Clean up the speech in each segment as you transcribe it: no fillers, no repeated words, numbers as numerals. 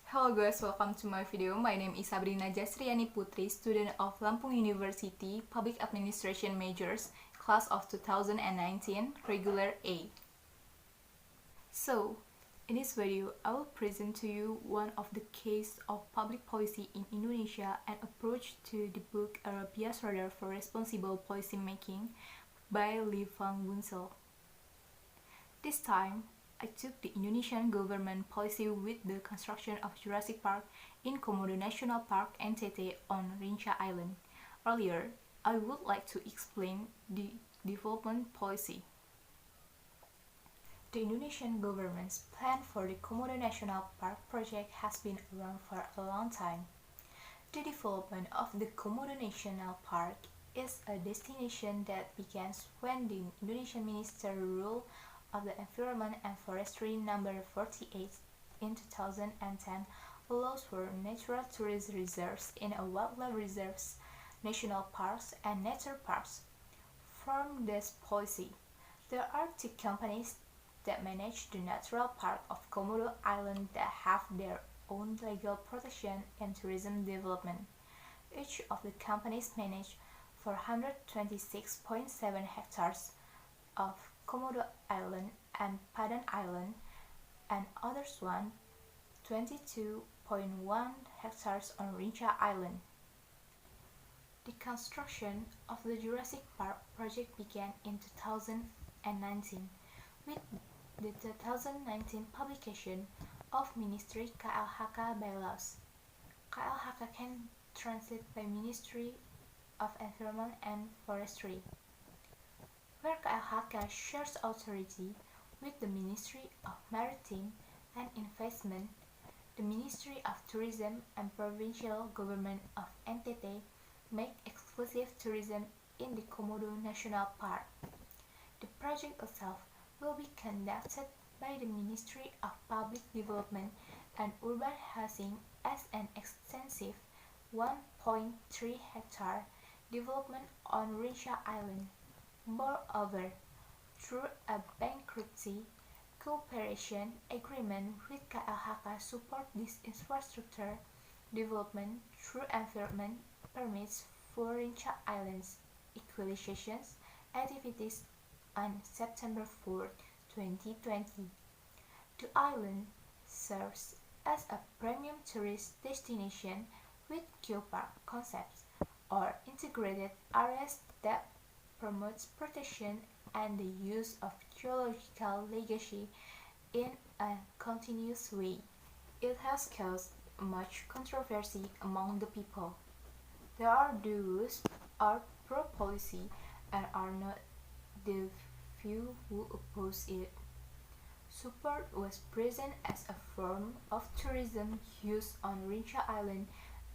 Hello guys, welcome to my video. My name is Sabrina Jasriyani Putri, student of Lampung University, Public Administration Majors, class of 2019, Reguler A. So, in this video, I will present to you one of the case of public policy in Indonesia and approach to the book Arabia's Radar for Responsible Policymaking by Lee Van Bunsel. This time, I took the Indonesian government policy with the construction of Jurassic Park in Komodo National Park NTT on Rinca Island. Earlier, I would like to explain the development policy. The Indonesian government's plan for the Komodo National Park project has been around for a long time. The development of the Komodo National Park is a destination that begins when the Indonesian Minister Rule of the Environment and Forestry number 48 in 2010 allows for natural tourist reserves in a wildlife reserves, national parks, and nature parks. From this policy, there are two companies that manage the natural park of Komodo Island that have their own legal protection and tourism development. Each of the companies manage 426.7 hectares of Komodo Island and Padang Island, and others 22.1 hectares on Rinca Island. The construction of the Jurassic Park project began in 2019 with the 2019 publication of Ministry KLHK bylaws. KLHK can translate by Ministry of Environment and Forestry, where KLHK shares authority with the Ministry of Maritime and Investment, the Ministry of Tourism, and provincial government of NTT make exclusive tourism in the Komodo National Park. The project itself will be conducted by the Ministry of Public Development and Urban Housing as an extensive 1.3 hectare development on Rinca Island. Moreover, through a bankruptcy cooperation agreement with KLHK support this infrastructure development through environment permits for Rinca Island's equalization activities on September 4, 2020. The island serves as a premium tourist destination with geopark concepts or integrated areas that promotes protection and the use of geological legacy in a continuous way. It has caused much controversy among the people. There are those who are pro-policy and are not the few who oppose it. Support was present as a form of tourism used on Rinca Island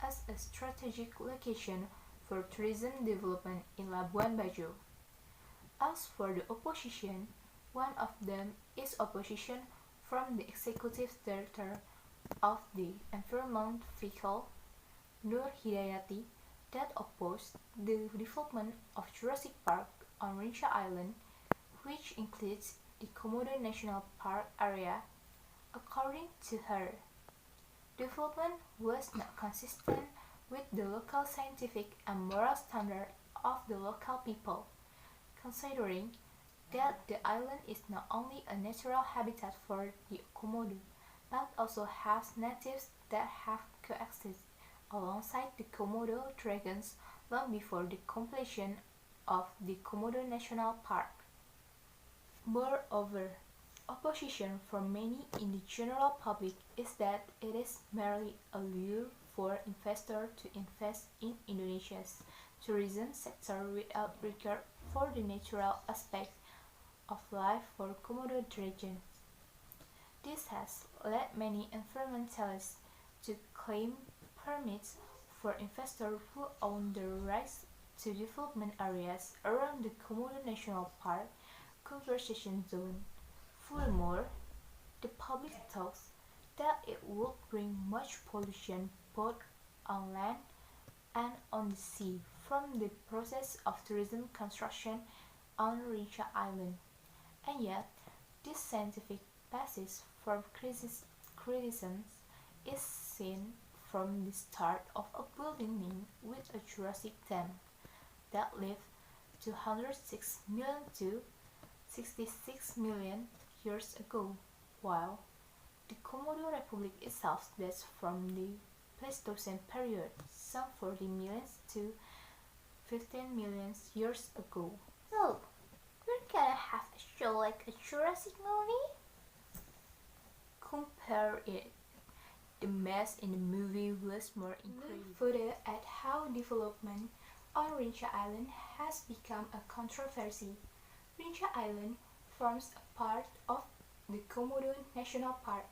as a strategic location for tourism development in Labuan Bajo. As for the opposition, one of them is opposition from the executive director of the Environment Vehicle, Nur Hidayati, that opposed the development of Jurassic Park on Rinca Island, which includes the Komodo National Park area. According to her, development was not consistent with the local scientific and moral standard of the local people, considering that the island is not only a natural habitat for the Komodo, but also has natives that have coexisted alongside the Komodo dragons long before the completion of the Komodo National Park. Moreover, opposition from many in the general public is that it is merely a lure for investors to invest in Indonesia's tourism sector without regard for the natural aspect of life for Komodo dragons. This has led many environmentalists to claim permits for investors who own the rights to development areas around the Komodo National Park conservation zone. Furthermore, the public thought that it would bring much pollution both on land and on the sea from the process of tourism construction on Rinca Island. And yet, this scientific basis for criticisms is seen from the start of a building named with a Jurassic theme that lived 206 million to 66 million years ago, while the Komodo Republic itself dates from the Pleistocene period, some 40 million to 15 million years ago. So, we're gonna have a show like a Jurassic movie? Compare it. The mess in the movie was more incredible. Look further at how development on Rinca Island has become a controversy. Rinca Island forms a part of the Komodo National Park,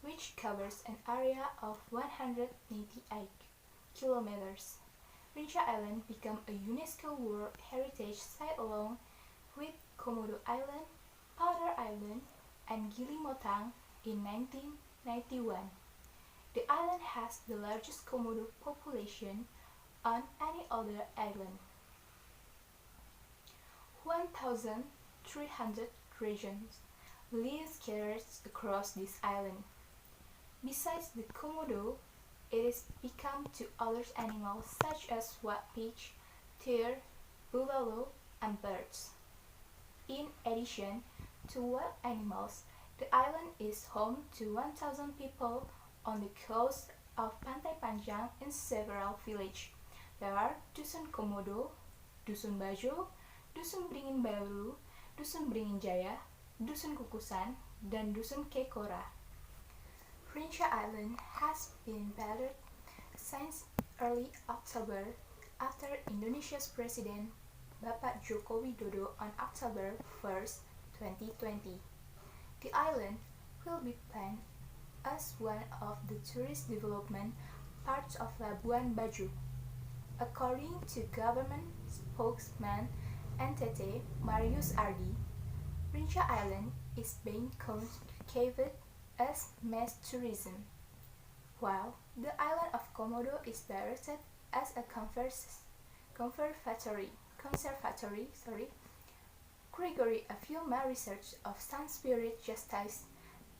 which covers an area of 198 kilometers. Rinca Island became a UNESCO World Heritage Site along with Komodo Island, Powder Island, and Gili Motang in 1991. The island has the largest Komodo population on any other island. 1,300 regions live scattered across this island. Besides the Komodo, it is become to other animals such as wild pig, deer, buffalo, and birds. In addition to wild animals, the island is home to 1,000 people on the coast of Pantai Panjang in several villages. There are Dusun Komodo, Dusun Bajo, Dusun Beringin Baru, Dusun Beringin Jaya, Dusun Kukusan, dan Dusun Kekora. Rinca Island has been battered since early October after Indonesia's President Bapak Joko Widodo on October 1st, 2020. The island will be planned as one of the tourist development parts of Labuan Bajo. According to government spokesman NTT Marius Ardi, Rinca Island is being cultivated as mass tourism, while the island of Komodo is directed as a conservatory. Gregory, a field research of Sun Spirit, Justice,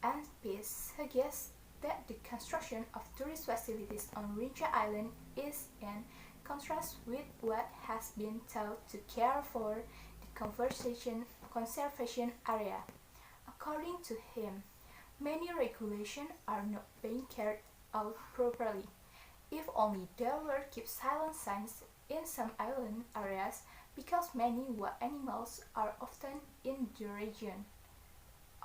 and Peace suggests that the construction of tourist facilities on Rinca Island is in contrast with what has been thought to care for the conservation area. According to him, many regulations are not being carried out properly. If only there were keep silent signs in some island areas, because many wild animals are often in the region,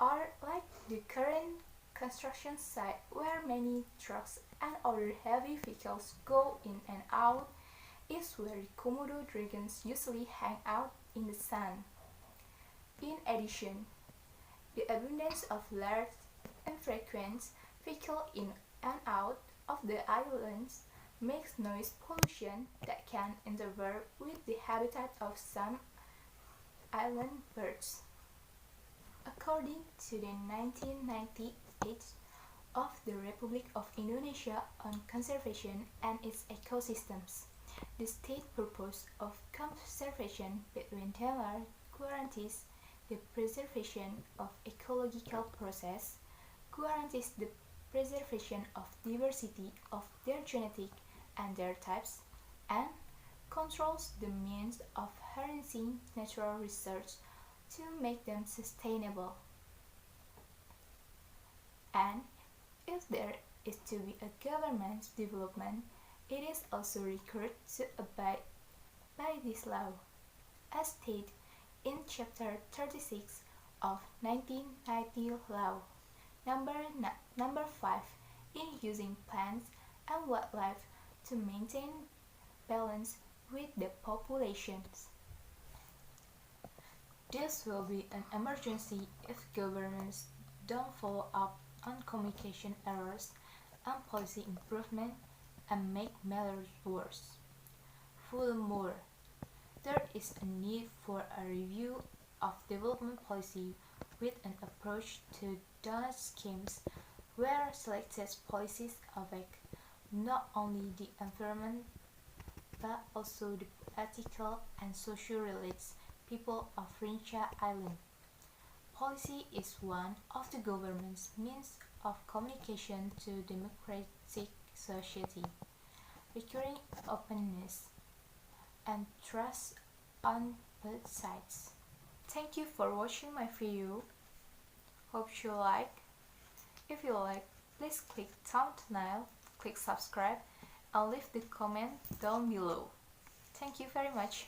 or like the current construction site where many trucks and other heavy vehicles go in and out, is where the Komodo dragons usually hang out in the sun. In addition, the abundance of large and frequent vehicles in and out of the islands makes noise pollution that can interfere with the habitat of some island birds. According to the 1998 of the Republic of Indonesia on Conservation and its Ecosystems, the state purpose of conservation between them guarantees the preservation of ecological process, guarantees the preservation of diversity of their genetic and their types, and controls the means of harnessing natural resources to make them sustainable. And if there is to be a government development, it is also required to abide by this law, as stated in Chapter 36 of 1990 Law, number 5, in using plants and wildlife to maintain balance with the populations. This will be an emergency if governments don't follow up on communication errors and policy improvement and make matters worse. Furthermore, there is a need for a review of development policy with an approach to donor schemes where selected policies affect not only the environment but also the political and social related people of Rinca Island. Policy is one of the government's means of communication to democratic society, requiring openness and trust on both sides. Thank you for watching my video. Hope you like. If you like, please click thumbnail, click subscribe, and leave the comment down below. Thank you very much.